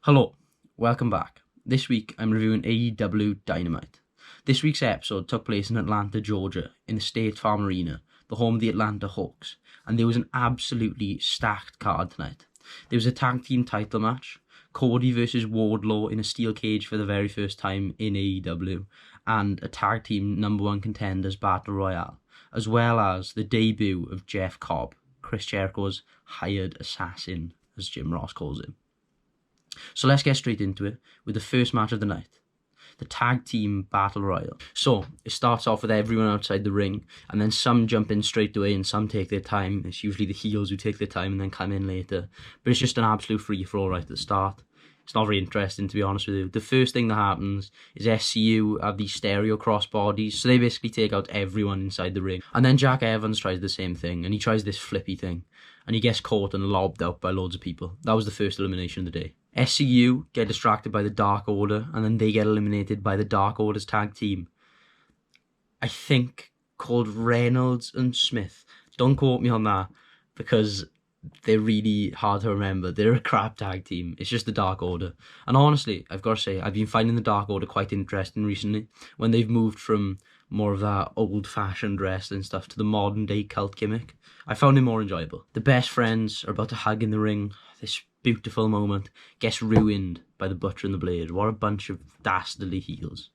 Hello, welcome back. This week I'm reviewing AEW Dynamite. This week's episode took place in Atlanta, Georgia, in the State Farm Arena, the home of the Atlanta Hawks, and there was an absolutely stacked card tonight. There was a tag team title match, Cody versus Wardlow in a steel cage for the very first time in AEW, and a tag team #1 contenders battle royale, as well as the debut of Jeff Cobb, Chris Jericho's hired assassin, as Jim Ross calls him. So let's get straight into it with the first match of the night, the tag team battle royal. So it starts off with everyone outside the ring, and then some jump in straight away and some take their time. It's usually the heels who take their time and then come in later, but it's just an absolute free-for-all right at the start. It's not very interesting, to be honest with you. The first thing that happens is SCU have these stereo crossbodies, so they basically take out everyone inside the ring. And then Jack Evans tries the same thing, and he tries this flippy thing, and he gets caught and lobbed out by loads of people. That was the first elimination of the day. SCU get distracted by the Dark Order, and then they get eliminated by the Dark Order's tag team, I think called Reynolds and Smith. Don't quote me on that, because they're really hard to remember. They're a crap tag team. It's just the Dark Order. And honestly, I've got to say, I've been finding the Dark Order quite interesting recently, when they've moved from more of that old-fashioned wrestling stuff to the modern-day cult gimmick. I found it more enjoyable. The best friends are about to hug in the ring. This beautiful moment gets ruined by the Butcher and the Blade. What a bunch of dastardly heels.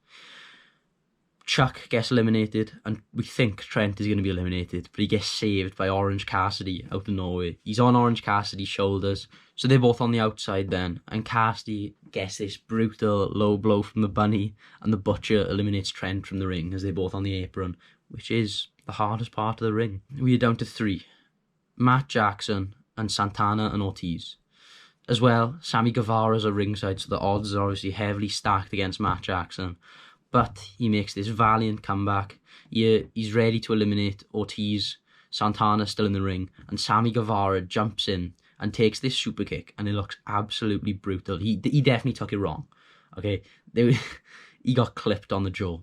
Chuck gets eliminated, and we think Trent is going to be eliminated, but he gets saved by Orange Cassidy out of nowhere. He's on Orange Cassidy's shoulders, so they're both on the outside then, and Cassidy gets this brutal low blow from the Bunny, and the Butcher eliminates Trent from the ring as they're both on the apron, which is the hardest part of the ring. We are down to 3. Matt Jackson and Santana and Ortiz. As well, Sammy Guevara's at ringside, so the odds are obviously heavily stacked against Matt Jackson. But he makes this valiant comeback. He's ready to eliminate Ortiz. Santana's still in the ring, and Sammy Guevara jumps in and takes this super kick, and it looks absolutely brutal. He definitely took it wrong. Okay, he got clipped on the jaw.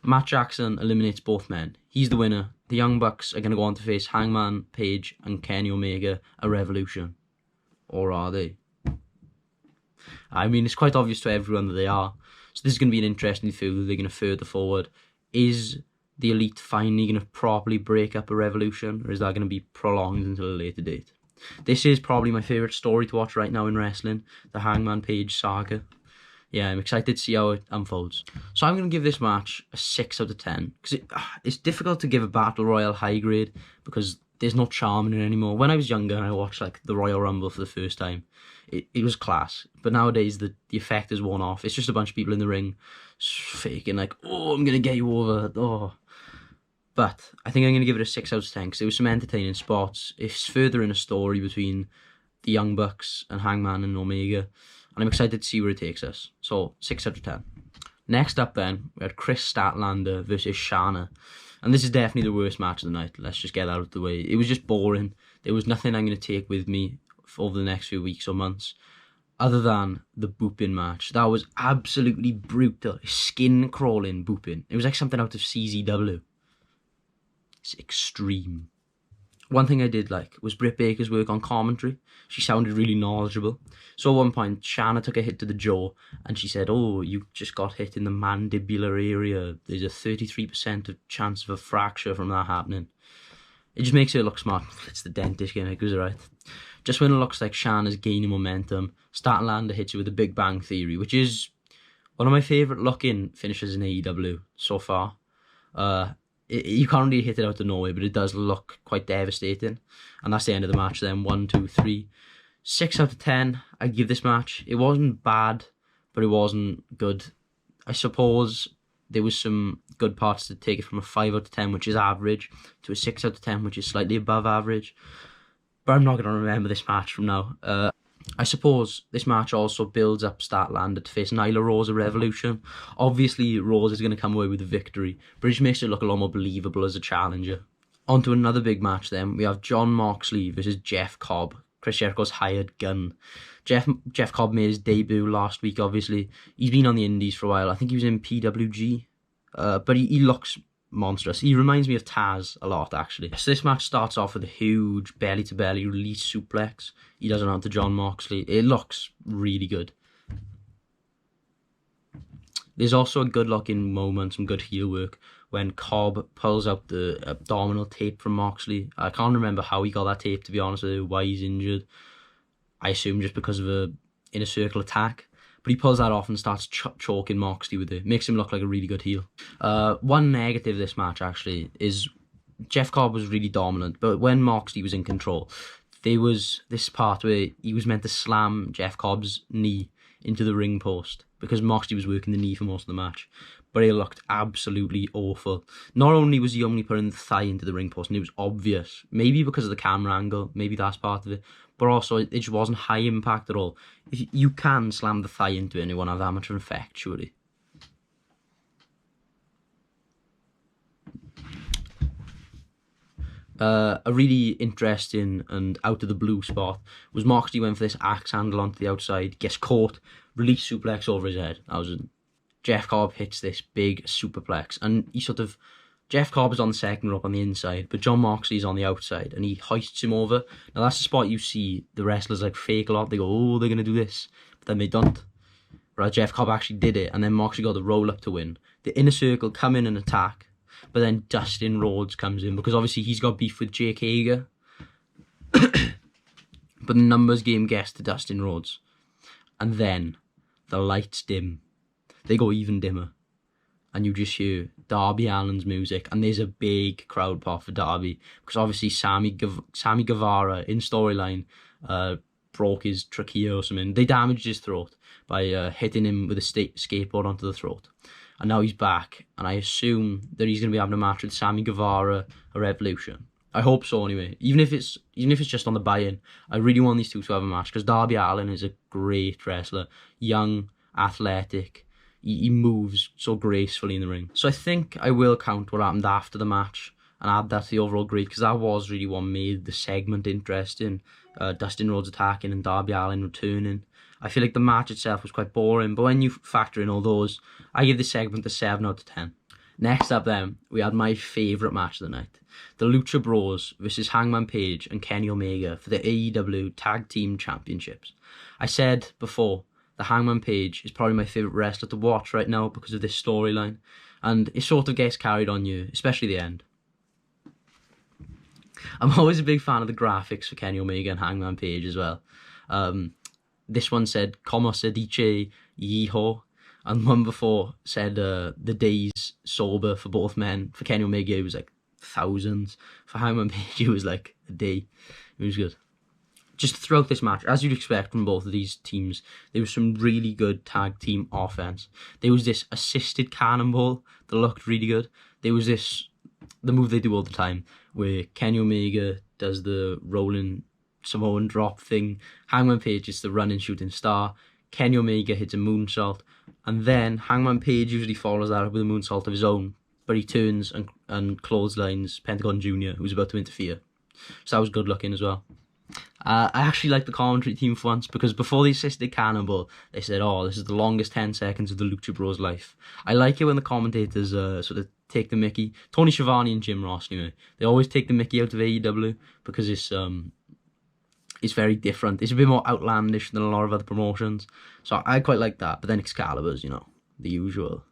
Matt Jackson eliminates both men. He's the winner. The Young Bucks are going to go on to face Hangman Page and Kenny Omega at Revolution. Or are they? I mean, it's quite obvious to everyone that they are. So this is going to be an interesting feud. They're going to further forward. Is the Elite finally going to properly break up a Revolution, or is that going to be prolonged until a later date? This is probably my favourite story to watch right now in wrestling, the Hangman Page saga. Yeah, I'm excited to see how it unfolds. So I'm going to give this match a 6 out of 10, because it's difficult to give a Battle Royal high grade, because there's no charm in it anymore. When I was younger and I watched like the Royal Rumble for the first time, it was class. But nowadays the effect has worn off. It's just a bunch of people in the ring faking like, oh, I'm going to get you over. Oh. But I think I'm going to give it a 6 out of 10 because there was some entertaining spots. It's further in a story between the Young Bucks and Hangman and Omega. And I'm excited to see where it takes us. So 6 out of 10. Next up then, we had Chris Statlander versus Shana. And this is definitely the worst match of the night. Let's just get that out of the way. It was just boring. There was nothing I'm going to take with me over the next few weeks or months, other than the booping match. That was absolutely brutal. Skin-crawling booping. It was like something out of CZW. It's extreme. One thing I did like was Britt Baker's work on commentary. She sounded really knowledgeable. So at one point, Shana took a hit to the jaw, and she said, oh, you just got hit in the mandibular area. There's a 33% of chance of a fracture from that happening. It just makes her look smart. It's the dentist gimmick, was it right? Just when it looks like Shana's gaining momentum, Statlander hits her with a Big Bang Theory, which is one of my favourite looking finishes in AEW so far. You can't really hit it out of nowhere, but it does look quite devastating. And that's the end of the match then. 1, 2, 3. 6 out of 10, I'd give this match. It wasn't bad, but it wasn't good. I suppose there was some good parts to take it from a 5 out of 10, which is average, to a 6 out of 10, which is slightly above average. But I'm not going to remember this match from now. I suppose this match also builds up Statlander to face Nyla Rose at Revolution. Obviously, Rose is going to come away with the victory, but it just makes it look a lot more believable as a challenger. On to another big match then. We have Jon Moxley versus Jeff Cobb, Chris Jericho's hired gun. Jeff Cobb made his debut last week, obviously. He's been on the indies for a while. I think he was in PWG. But he looks monstrous. He reminds me of Taz a lot, actually. So this match starts off with a huge belly-to-belly release suplex. He does it onto Jon Moxley. It looks really good. There's also a good looking moment, some good heel work, when Cobb pulls out the abdominal tape from Moxley. I can't remember how he got that tape, to be honest with you, why he's injured. I assume just because of a inner circle attack. But he pulls that off and starts choking Moxley with it. Makes him look like a really good heel. One negative of this match, actually, is Jeff Cobb was really dominant. But when Moxley was in control, there was this part where he was meant to slam Jeff Cobb's knee into the ring post because Moxley was working the knee for most of the match. But it looked absolutely awful. Not only was he only putting the thigh into the ring post, and it was obvious, maybe because of the camera angle, maybe that's part of it, but also it just wasn't high impact at all. You can slam the thigh into it and it won't have that much of an effect, surely. A really interesting and out of the blue spot was Moxley went for this axe handle onto the outside, gets caught, release suplex over his head. Jeff Cobb hits this big superplex, and Jeff Cobb is on the second rope on the inside, but Jon Moxley's on the outside, and he hoists him over. Now that's the spot you see the wrestlers fake a lot. They go, oh, they're going to do this, but then they don't. Right, Jeff Cobb actually did it, and then Moxley got the roll up to win. The Inner Circle come in and attack, but then Dustin Rhodes comes in, because obviously he's got beef with Jake Hager. But the numbers game gets to Dustin Rhodes. And then the lights dim. They go even dimmer. And you just hear Darby Allin's music. And there's a big crowd pop for Darby. Because obviously Sammy Guevara in storyline broke his trachea or something. They damaged his throat by hitting him with a skateboard onto the throat. And now he's back. And I assume that he's going to be having a match with Sammy Guevara at Revolution. I hope so anyway. Even if it's just on the buy-in, I really want these two to have a match. Because Darby Allin is a great wrestler. Young, athletic. He moves so gracefully in the ring. So I think I will count what happened after the match and add that to the overall grade, because that was really what made the segment interesting. Dustin Rhodes attacking and Darby Allin returning. I feel like the match itself was quite boring, but when you factor in all those, I give this segment a 7 out of 10. Next up then, we had my favourite match of the night. The Lucha Bros versus Hangman Page and Kenny Omega for the AEW Tag Team Championships. I said before, the Hangman Page is probably my favourite wrestler to watch right now because of this storyline. And it sort of gets carried on you, especially the end. I'm always a big fan of the graphics for Kenny Omega and Hangman Page as well. This one said, Como se dice, yeehaw. And one before said, the days sober for both men. For Kenny Omega, it was thousands. For Hangman Page, it was a day. It was good. Just throughout this match, as you'd expect from both of these teams, there was some really good tag team offense. There was this assisted cannonball that looked really good. There was the move they do all the time, where Kenny Omega does the rolling Samoan drop thing. Hangman Page is the running shooting star. Kenny Omega hits a moonsault. And then Hangman Page usually follows that up with a moonsault of his own. But he turns and clotheslines Pentagon Jr., who's about to interfere. So that was good looking as well. I actually liked the commentary team for once, because before the assisted cannonball, they said, oh, this is the longest 10 seconds of the Lucha Bros' life. I like it when the commentators sort of take the mickey. Tony Schiavone and Jim Ross, anyway. They always take the mickey out of AEW because it's very different. It's a bit more outlandish than a lot of other promotions. So I quite like that. But then Excalibur's, the usual,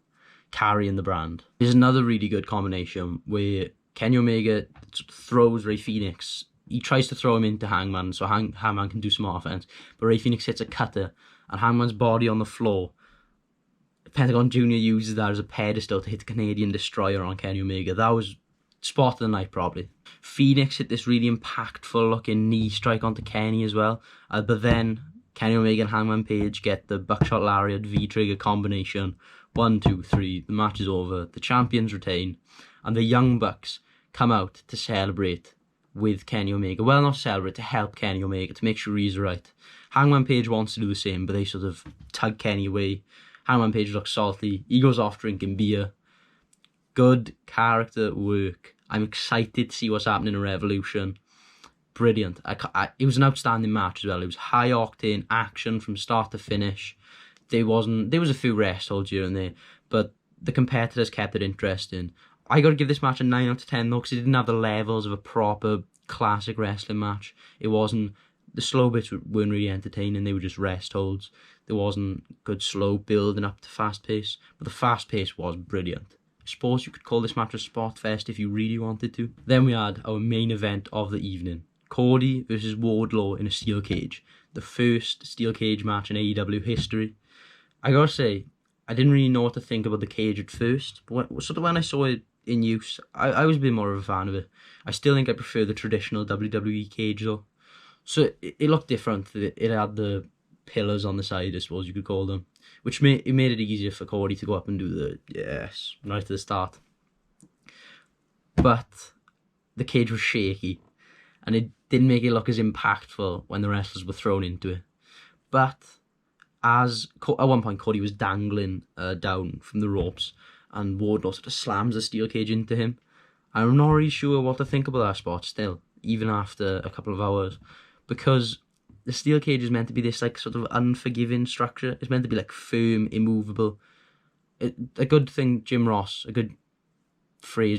carrying the brand. There's another really good combination where Kenny Omega throws Rey Fenix. He tries to throw him into Hangman so Hangman can do some offense. But Rey Fenix hits a cutter and Hangman's body on the floor. Pentagon Jr. uses that as a pedestal to hit the Canadian Destroyer on Kenny Omega. That was spot of the night, probably. Phoenix hit this really impactful looking knee strike onto Kenny as well. But then Kenny Omega and Hangman Page get the buckshot lariat V-trigger combination. 1, 2, 3. The match is over. The champions retain. And the Young Bucks come out to celebrate with Kenny Omega. Well, not celebrate, to help Kenny Omega, to make sure he's right. Hangman Page wants to do the same, but they sort of tug Kenny away. Hangman Page looks salty. He goes off drinking beer. Good character work. I'm excited to see what's happening in Revolution. Brilliant. It was an outstanding match as well. It was high octane action from start to finish. There was a few rest holds here and there, but the competitors kept it interesting. I got to give this match a 9 out of 10 though, because it didn't have the levels of a proper classic wrestling match. It wasn't, the slow bits weren't really entertaining, they were just rest holds. There wasn't good slow building up to fast pace, but the fast pace was brilliant. I suppose you could call this match a spot fest if you really wanted to. Then we had our main event of the evening. Cody versus Wardlow in a steel cage. The first steel cage match in AEW history. I gotta say, I didn't really know what to think about the cage at first, but when I saw it in use, I was a bit more of a fan of it. I still think I prefer the traditional WWE cage though. So it looked different. It had the pillars on the side, I suppose you could call them, which made it easier for Cody to go up and do the yes right at the start. But the cage was shaky, and it didn't make it look as impactful when the wrestlers were thrown into it. But at one point Cody was dangling down from the ropes, and Wardlow sort of slams the steel cage into him. I'm not really sure what to think about that spot still, even after a couple of hours, because the steel cage is meant to be this like sort of unforgiving structure. It's meant to be like firm, immovable. A good phrase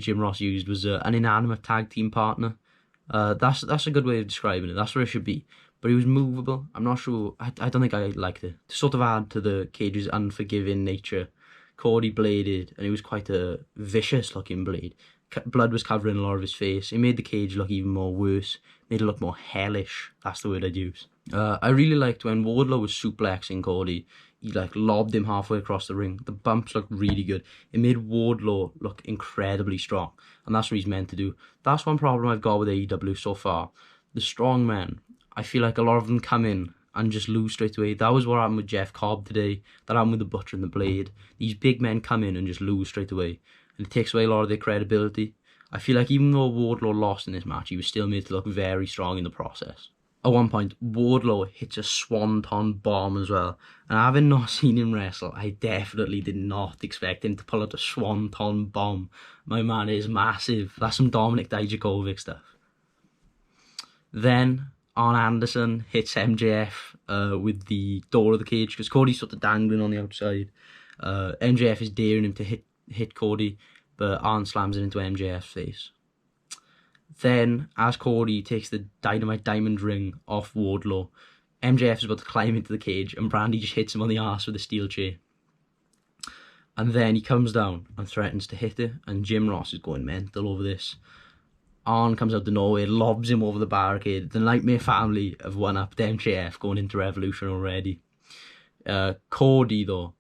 Jim Ross used was an inanimate tag team partner. That's a good way of describing it. That's what it should be. But he was movable. I'm not sure. I don't think I liked it. To sort of add to the cage's unforgiving nature, Cody bladed, and it was quite a vicious looking blade. Blood was covering a lot of his face. It made the cage look even more worse. Made it look more hellish. That's the word I'd use. I really liked when Wardlow was suplexing Cody. He like lobbed him halfway across the ring. The bumps looked really good. It made Wardlow look incredibly strong, and that's what he's meant to do. That's one problem I've got with AEW so far. The strong men, I feel like a lot of them come in and just lose straight away. That was what happened with Jeff Cobb today. That happened with the Butcher and the Blade. These big men come in and just lose straight away, and it takes away a lot of their credibility. I feel like even though Wardlow lost in this match, he was still made to look very strong in the process. At one point, Wardlow hits a swanton bomb as well. And having not seen him wrestle, I definitely did not expect him to pull out a swanton bomb. My man is massive. That's some Dominic Dijakovic stuff. Then, Arn Anderson hits MJF with the door of the cage, because Cody's sort of dangling on the outside. MJF is daring him to hit Cody, but Arn slams it into MJF's face. Then, as Cody takes the Dynamite Diamond ring off Wardlow, MJF is about to climb into the cage, and Brandy just hits him on the arse with a steel chair. And then he comes down and threatens to hit it, and Jim Ross is going mental over this. Arn comes out of nowhere, lobs him over the barricade. The Nightmare Family have one-upped MJF going into Revolution already. Cody, though,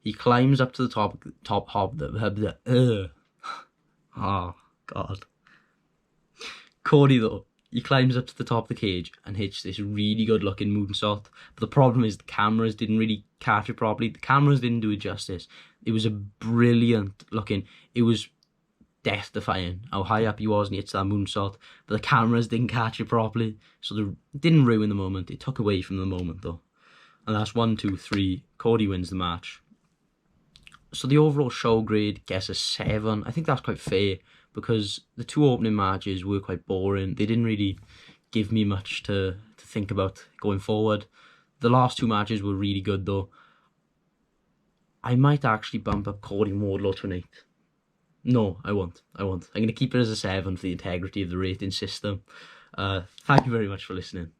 he climbs up to the top hop. Oh, God. Cody, though, he climbs up to the top of the cage and hits this really good-looking moonsault. But the problem is the cameras didn't really catch it properly. The cameras didn't do it justice. It was a brilliant-looking... It was death-defying how high up he was and he hits that moonsault. But the cameras didn't catch it properly. So it didn't ruin the moment. It took away from the moment, though. And that's 1, 2, 3. Cody wins the match. So the overall show grade gets a 7. I think that's quite fair, because the two opening matches were quite boring. They didn't really give me much to think about going forward. The last two matches were really good, though. I might actually bump up Cody and Wardlow to an 8. No, I won't. I'm going to keep it as a 7 for the integrity of the rating system. Thank you very much for listening.